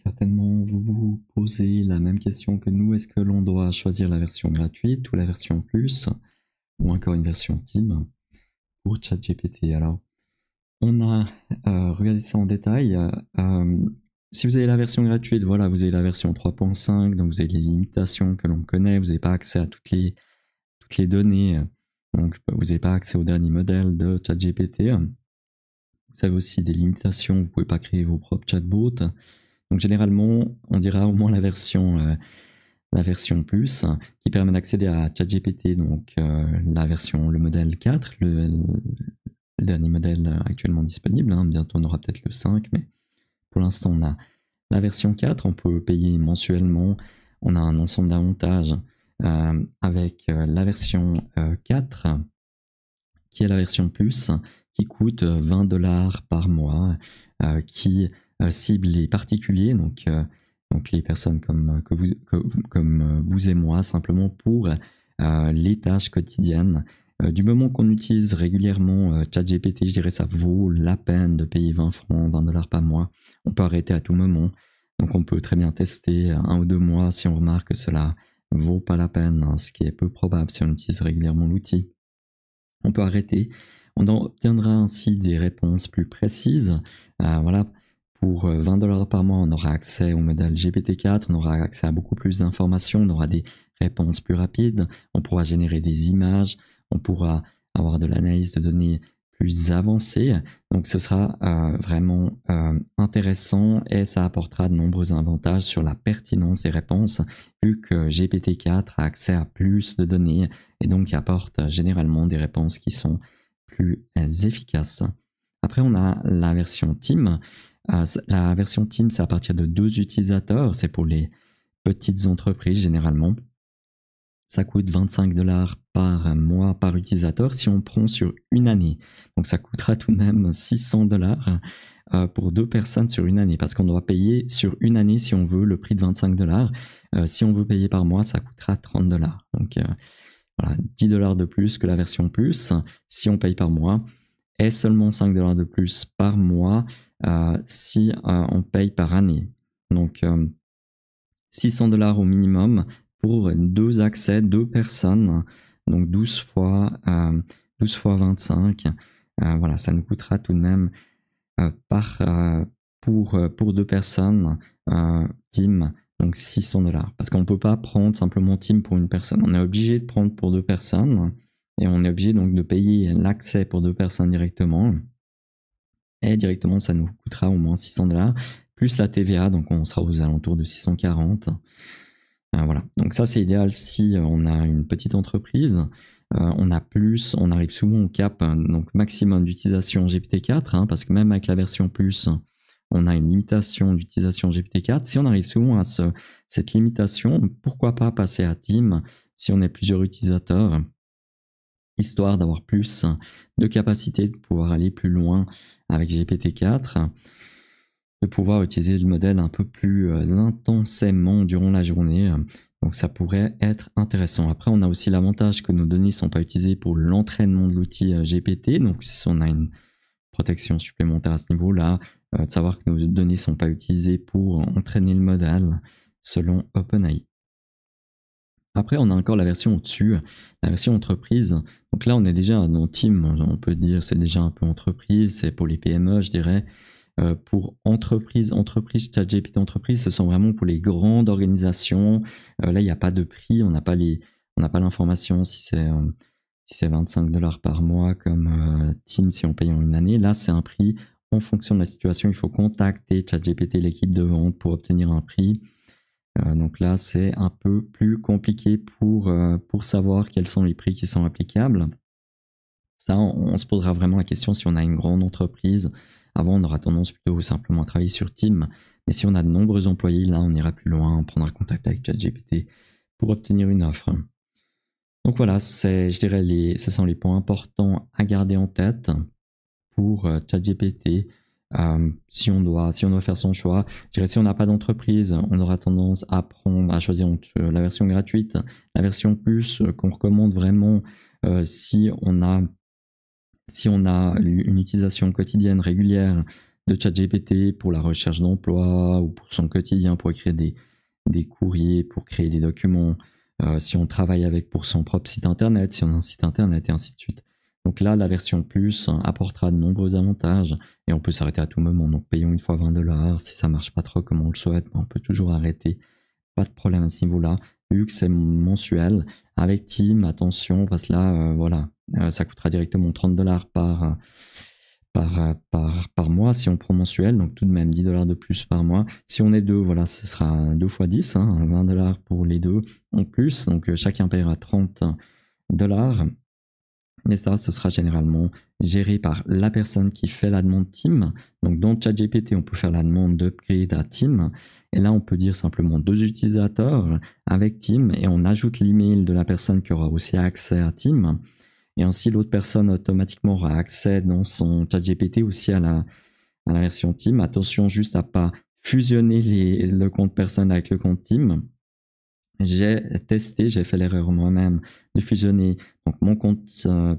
Certainement, vous vous posez la même question que nous. Est-ce que l'on doit choisir la version gratuite ou la version plus ou encore une version team pour ChatGPT? Alors, on a regardé ça en détail. Si vous avez la version gratuite, voilà, vous avez la version 3.5, donc vous avez les limitations que l'on connaît, vous n'avez pas accès à toutes les données, donc vous n'avez pas accès au dernier modèle de ChatGPT. Vous avez aussi des limitations, vous ne pouvez pas créer vos propres chatbots. Donc généralement, on dira au moins la version plus, qui permet d'accéder à ChatGPT, donc le modèle 4, le dernier modèle actuellement disponible. Bientôt on aura peut-être le 5, mais pour l'instant on a la version 4, on peut payer mensuellement, on a un ensemble d'avantages avec la version 4, qui est la version plus, qui coûte 20$ par mois, qui cible les particuliers, donc les personnes comme vous et moi, simplement pour les tâches quotidiennes. Du moment qu'on utilise régulièrement ChatGPT, je dirais ça vaut la peine de payer 20 francs, 20$ par mois. On peut arrêter à tout moment. Donc on peut très bien tester 1 ou 2 mois si on remarque que cela vaut pas la peine, ce qui est peu probable si on utilise régulièrement l'outil. On peut arrêter. On obtiendra ainsi des réponses plus précises. Voilà, pour 20$ par mois, on aura accès au modèle GPT-4, on aura accès à beaucoup plus d'informations, on aura des réponses plus rapides, on pourra générer des images, on pourra avoir de l'analyse de données plus avancée. Donc ce sera vraiment intéressant et ça apportera de nombreux avantages sur la pertinence des réponses, vu que GPT-4 a accès à plus de données et donc apporte généralement des réponses qui sont plus efficaces. Après, on a la version Team. La version Team, c'est à partir de 2 utilisateurs. C'est pour les petites entreprises généralement. Ça coûte 25$ par mois par utilisateur si on prend sur une année. Donc ça coûtera tout de même 600$ pour 2 personnes sur une année, parce qu'on doit payer sur une année si on veut le prix de 25$. Si on veut payer par mois, ça coûtera 30$. Donc voilà, 10$ de plus que la version plus si on paye par mois, et seulement 5$ de plus par mois si on paye par année. Donc 600$ au minimum pour 2 accès, 2 personnes, donc 12 fois 25. Voilà, ça nous coûtera tout de même pour 2 personnes, team, donc 600$. Parce qu'on ne peut pas prendre simplement team pour une personne. On est obligé de prendre pour 2 personnes et on est obligé donc de payer l'accès pour 2 personnes directement. Et directement, ça nous coûtera au moins 600$, plus la TVA, donc on sera aux alentours de 640. Voilà, donc ça c'est idéal si on a une petite entreprise. On arrive souvent au cap, donc maximum d'utilisation GPT-4, parce que même avec la version plus, on a une limitation d'utilisation GPT-4. Si on arrive souvent à cette limitation, pourquoi pas passer à Team si on est plusieurs utilisateurs, histoire d'avoir plus de capacité de pouvoir aller plus loin avec GPT-4, de pouvoir utiliser le modèle un peu plus intensément durant la journée. Donc ça pourrait être intéressant. Après, on a aussi l'avantage que nos données ne sont pas utilisées pour l'entraînement de l'outil GPT. Donc si on a une protection supplémentaire à ce niveau-là, de savoir que nos données ne sont pas utilisées pour entraîner le modèle selon OpenAI. Après, on a encore la version au-dessus, la version entreprise. Donc là, on est déjà dans Team, on peut dire c'est déjà un peu entreprise, c'est pour les PME, je dirais. Pour entreprise, ChatGPT entreprise, ce sont vraiment pour les grandes organisations. Là, il n'y a pas de prix, on n'a pas l'information si c'est 25$ par mois comme Team si on paye en une année. Là, c'est un prix en fonction de la situation. Il faut contacter ChatGPT, l'équipe de vente, pour obtenir un prix. Donc là, c'est un peu plus compliqué pour savoir quels sont les prix qui sont applicables. Ça, on se posera vraiment la question si on a une grande entreprise. Avant, on aura tendance plutôt simplement à travailler sur Team. Mais si on a de nombreux employés, là, on ira plus loin, on prendra contact avec ChatGPT pour obtenir une offre. Donc voilà, je dirais, ce sont les points importants à garder en tête pour ChatGPT. Si on doit faire son choix, je dirais si on n'a pas d'entreprise, on aura tendance à choisir entre la version gratuite, la version plus qu'on recommande vraiment si on a une utilisation quotidienne régulière de ChatGPT pour la recherche d'emploi ou pour son quotidien, pour écrire des courriers, pour créer des documents, si on travaille avec pour son propre site internet, si on a un site internet et ainsi de suite. Donc là, la version plus apportera de nombreux avantages et on peut s'arrêter à tout moment. Donc payons une fois 20$. Si ça marche pas trop comme on le souhaite, on peut toujours arrêter. Pas de problème à ce niveau-là. Vu que c'est mensuel, avec Team, attention, parce que là, voilà, ça coûtera directement 30$ par mois si on prend mensuel, donc tout de même 10$ de plus par mois. Si on est deux, voilà, ce sera 2 fois 10, 20$ pour les deux en plus, donc chacun paiera 30$. Mais ça, ce sera généralement géré par la personne qui fait la demande Team. Donc dans ChatGPT, on peut faire la demande d'upgrade à Team. Et là, on peut dire simplement 2 utilisateurs avec Team et on ajoute l'email de la personne qui aura aussi accès à Team. Et ainsi, l'autre personne automatiquement aura accès dans son ChatGPT aussi à la version Team. Attention juste à pas fusionner le compte personne avec le compte Team. J'ai testé, j'ai fait l'erreur moi-même de fusionner donc mon compte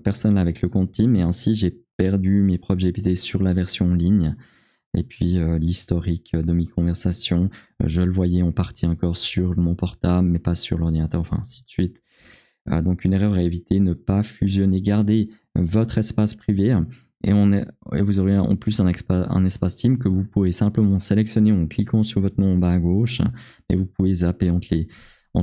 personnel avec le compte Team et ainsi j'ai perdu mes propres GPT sur la version en ligne. Et puis l'historique de mes conversations, je le voyais en partie encore sur mon portable, mais pas sur l'ordinateur, enfin ainsi de suite. Donc une erreur à éviter, ne pas fusionner, gardez votre espace privé et vous aurez en plus un espace Team que vous pouvez simplement sélectionner en cliquant sur votre nom en bas à gauche et vous pouvez zapper entre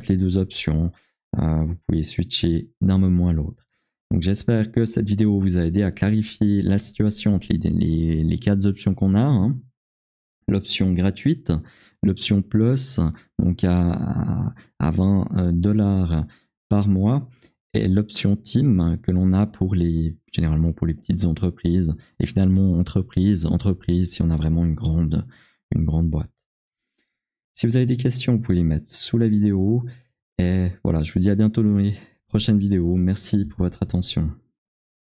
les deux options. Vous pouvez switcher d'un moment à l'autre. Donc j'espère que cette vidéo vous a aidé à clarifier la situation entre les 4 options qu'on a. L'option gratuite, l'option plus, donc à 20$ par mois, et l'option Team que l'on a généralement pour les petites entreprises, et finalement entreprise si on a vraiment une grande boîte. Si vous avez des questions, vous pouvez les mettre sous la vidéo. Et voilà, je vous dis à bientôt dans les prochaines vidéos. Merci pour votre attention.